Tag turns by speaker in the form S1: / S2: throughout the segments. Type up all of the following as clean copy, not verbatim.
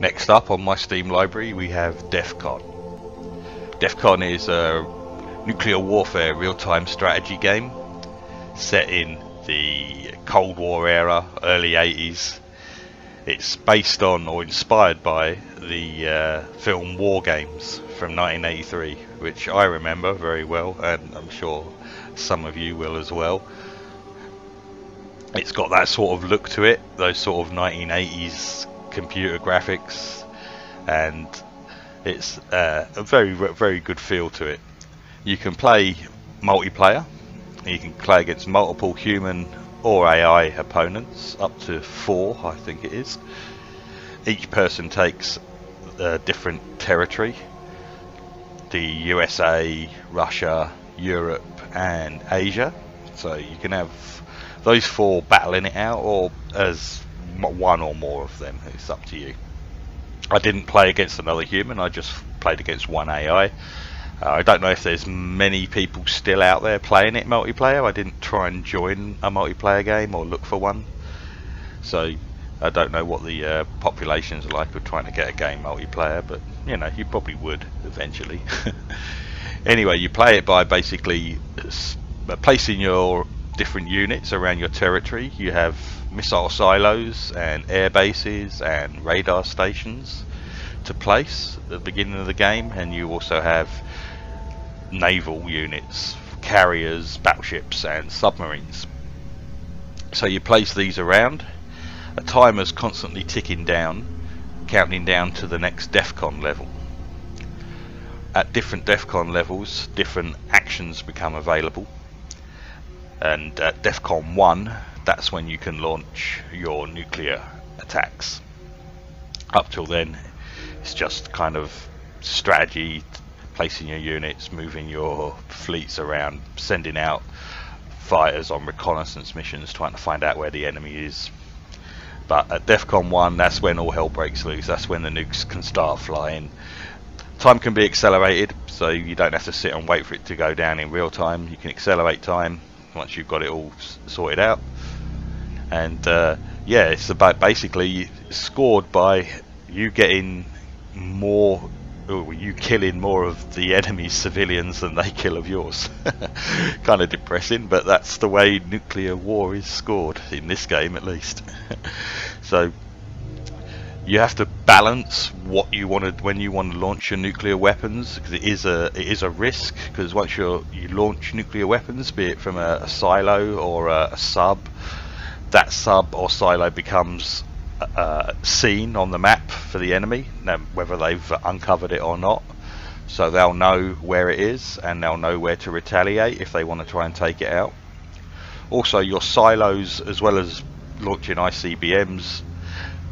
S1: Next up on my Steam library we have DEFCON. DEFCON is a nuclear warfare real-time strategy game set in the Cold War era, early 80s. It's based on or inspired by the film War Games from 1983, which I remember very well, and I'm sure some of you will as well. It's got that sort of look to it, those sort of 1980s computer graphics, and it's a very good feel to it. You can play multiplayer. You can play against multiple human or AI opponents, up to 4 I think it is. Each person takes a different territory: the USA, Russia, Europe and Asia. So you can have those 4 battling it out, or as one or more of them. It's up to you. I didn't play against another human, I just played against one AI. I don't know if there's many people still out there playing it multiplayer. I didn't try and join a multiplayer game or look for one, so I don't know what the population's like of trying to get a game multiplayer, but you know, you probably would eventually. Anyway, you play it by basically placing your different units around your territory. You have missile silos and air bases and radar stations to place at the beginning of the game, and you also have naval units, carriers, battleships and submarines. So you place these around. A timer's constantly ticking down, counting down to the next DEFCON level. At different DEFCON levels, different actions become available, and at DEFCON 1, that's when you can launch your nuclear attacks. Up till then, it's just kind of strategy, placing your units, moving your fleets around, sending out fighters on reconnaissance missions, trying to find out where the enemy is. But at DEFCON 1, that's when all hell breaks loose. That's when the nukes can start flying. Time can be accelerated, so you don't have to sit and wait for it to go down in real time. You can accelerate time once you've got it all sorted out. And yeah, it's about basically scored by you getting more, or you killing more of the enemy's civilians than they kill of yours. Kind of depressing, but that's the way nuclear war is scored in this game, at least. So you have to balance what you want to, when you want to launch your nuclear weapons, because it is a risk. Because once you launch nuclear weapons, be it from a silo or a sub, that sub or silo becomes seen on the map for the enemy, now whether they've uncovered it or not. So they'll know where it is, and they'll know where to retaliate if they want to try and take it out. Also, your silos, as well as launching ICBMs,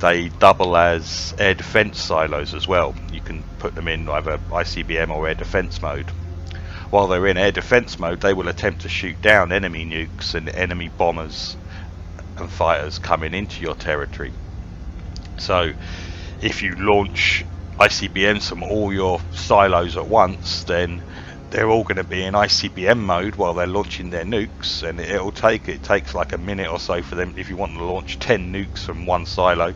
S1: they double as air defense silos as well. You can put them in either ICBM or air defense mode. While they're in air defense mode, they will attempt to shoot down enemy nukes and enemy bombers and fighters coming into your territory. So if you launch ICBMs from all your silos at once, then they're all going to be in ICBM mode while they're launching their nukes, and it takes like a minute or so for them. If you want to launch 10 nukes from one silo,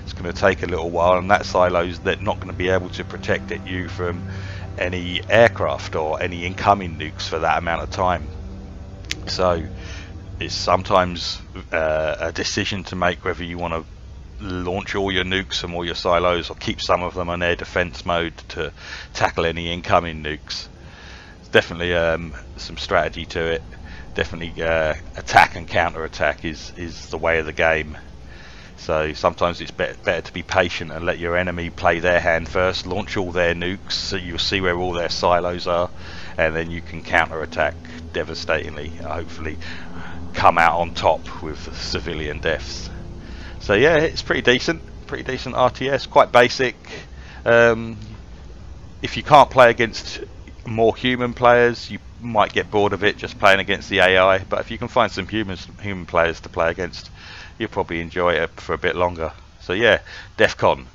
S1: it's going to take a little while, and that silo's they're not going to be able to protect you from any aircraft or any incoming nukes for that amount of time. So it's sometimes a decision to make whether you want to launch all your nukes from all your silos or keep some of them on air defense mode to tackle any incoming nukes. It's definitely some strategy to it. Definitely attack and counter attack is the way of the game. So sometimes it's better to be patient and let your enemy play their hand first, launch all their nukes so you'll see where all their silos are, and then you can counter attack devastatingly, hopefully come out on top with civilian deaths. So yeah, it's pretty decent RTS, quite basic. If you can't play against more human players, you might get bored of it just playing against the AI, but if you can find some human players to play against, you'll probably enjoy it for a bit longer. So yeah, DEFCON,